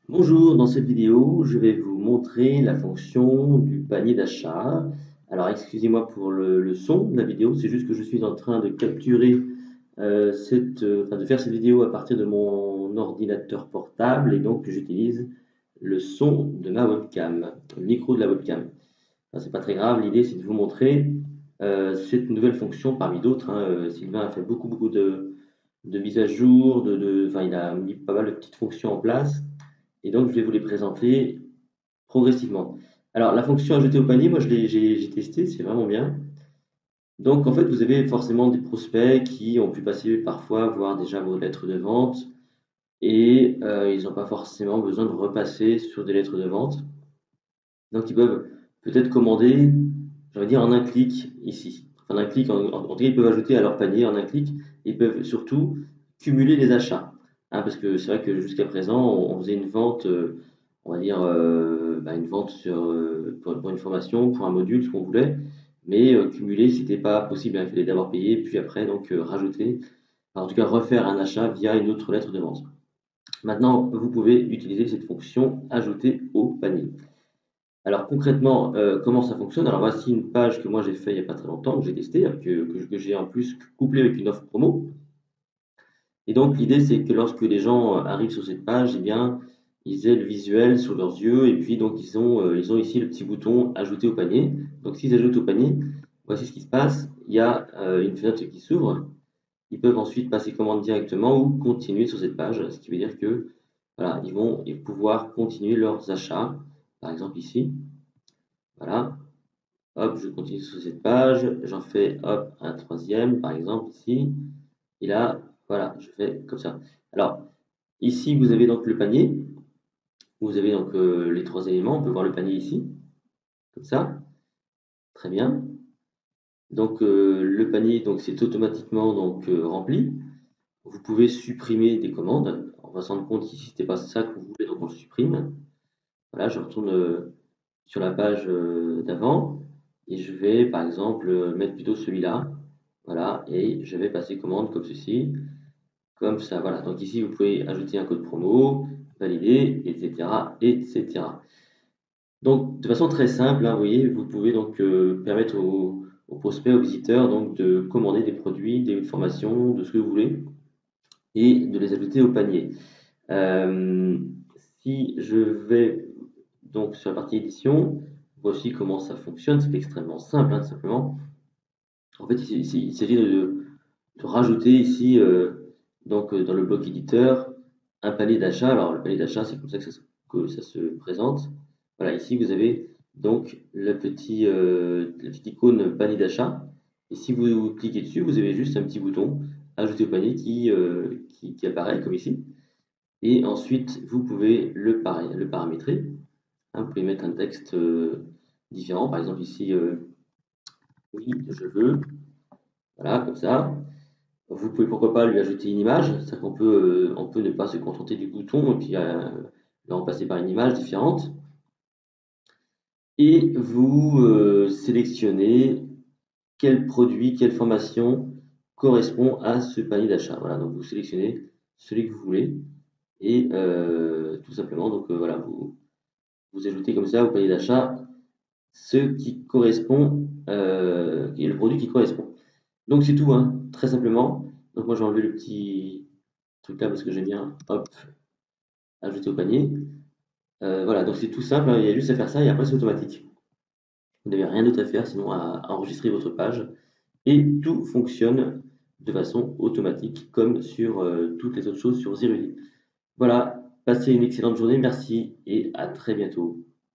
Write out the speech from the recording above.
Bonjour, dans cette vidéo, je vais vous montrer la fonction du panier d'achat. Alors, excusez-moi pour le son de la vidéo, c'est juste que je suis en train de capturer enfin, de faire cette vidéo à partir de mon ordinateur portable et donc j'utilise le son de ma webcam, le micro de la webcam. Enfin, c'est pas très grave, l'idée c'est de vous montrer cette nouvelle fonction parmi d'autres, hein. Sylvain a fait beaucoup de mises à jour, enfin, il a mis pas mal de petites fonctions en place. Et donc, je vais vous les présenter progressivement. Alors, la fonction ajouter au panier, moi, j'ai testé, c'est vraiment bien. Donc, en fait, vous avez forcément des prospects qui ont pu passer parfois voir déjà vos lettres de vente et ils n'ont pas forcément besoin de repasser sur des lettres de vente. Donc, ils peuvent peut-être commander, je vais dire, en un clic ici. En un clic, en tout cas, ils peuvent ajouter à leur panier en un clic. Ils peuvent surtout cumuler les achats. Hein, parce que c'est vrai que jusqu'à présent, on faisait une vente, on va dire, une vente pour une formation, pour un module, ce qu'on voulait. Mais cumuler, c'était pas possible, hein. Il fallait d'abord payer, puis après, donc, rajouter, enfin, en tout cas, refaire un achat via une autre lettre de vente. Maintenant, vous pouvez utiliser cette fonction ajouter au panier. Alors concrètement, comment ça fonctionne? Alors voici une page que moi j'ai fait il n'y a pas très longtemps, que j'ai testé, hein, que j'ai en plus couplé avec une offre promo. Et donc l'idée c'est que lorsque les gens arrivent sur cette page, eh bien ils aient le visuel sous leurs yeux et puis donc ils ont ici le petit bouton ajouter au panier. Donc s'ils ajoutent au panier, voici ce qui se passe. Il y a une fenêtre qui s'ouvre. Ils peuvent ensuite passer commande directement ou continuer sur cette page, ce qui veut dire que voilà, ils vont pouvoir continuer leurs achats. Par exemple ici, voilà. Hop, je continue sur cette page, j'en fais hop un troisième par exemple ici, et là, voilà, je fais comme ça. Alors, ici vous avez donc le panier, vous avez donc les trois éléments, on peut voir le panier ici, comme ça, très bien. Donc le panier, donc c'est automatiquement donc rempli. Vous pouvez supprimer des commandes. On va se rendre compte ici c'était pas ça que vous voulez, donc on le supprime. Voilà, je retourne sur la page d'avant et je vais par exemple mettre plutôt celui-là. Voilà, et je vais passer commande comme ceci, comme ça. Voilà, donc ici vous pouvez ajouter un code promo, valider, etc. etc. Donc de façon très simple, hein, vous voyez, vous pouvez donc permettre aux prospects, aux visiteurs donc de commander des produits, des formations, de ce que vous voulez, et de les ajouter au panier. Euh, Si je vais donc sur la partie édition, voici comment ça fonctionne. C'est extrêmement simple, hein, simplement. En fait, il s'agit de rajouter ici, dans le bloc éditeur, un panier d'achat. Alors, le panier d'achat, c'est comme ça que ça se présente. Voilà, ici, vous avez donc la petite icône panier d'achat. Et si vous cliquez dessus, vous avez juste un petit bouton ajouter au panier qui apparaît comme ici. Et ensuite, vous pouvez le paramétrer, hein. Vous pouvez mettre un texte différent. Par exemple, ici, oui, je veux. Voilà, comme ça. Vous pouvez pourquoi pas lui ajouter une image, c'est-à-dire on peut ne pas se contenter du bouton et puis le remplacer par une image différente. Et vous sélectionnez quel produit, quelle formation correspond à ce panier d'achat. Voilà, donc vous sélectionnez celui que vous voulez et tout simplement, donc voilà, vous ajoutez comme ça au panier d'achat ce qui correspond, et le produit qui correspond. Donc c'est tout, hein, très simplement. Donc moi j'ai enlevé le petit truc là parce que j'aime bien, hop, ajouter au panier. Voilà, donc c'est tout simple, hein, il y a juste à faire ça et après c'est automatique. Vous n'avez rien d'autre à faire sinon à enregistrer votre page et tout fonctionne de façon automatique comme sur toutes les autres choses sur Zeruli. Voilà, passez une excellente journée, merci et à très bientôt.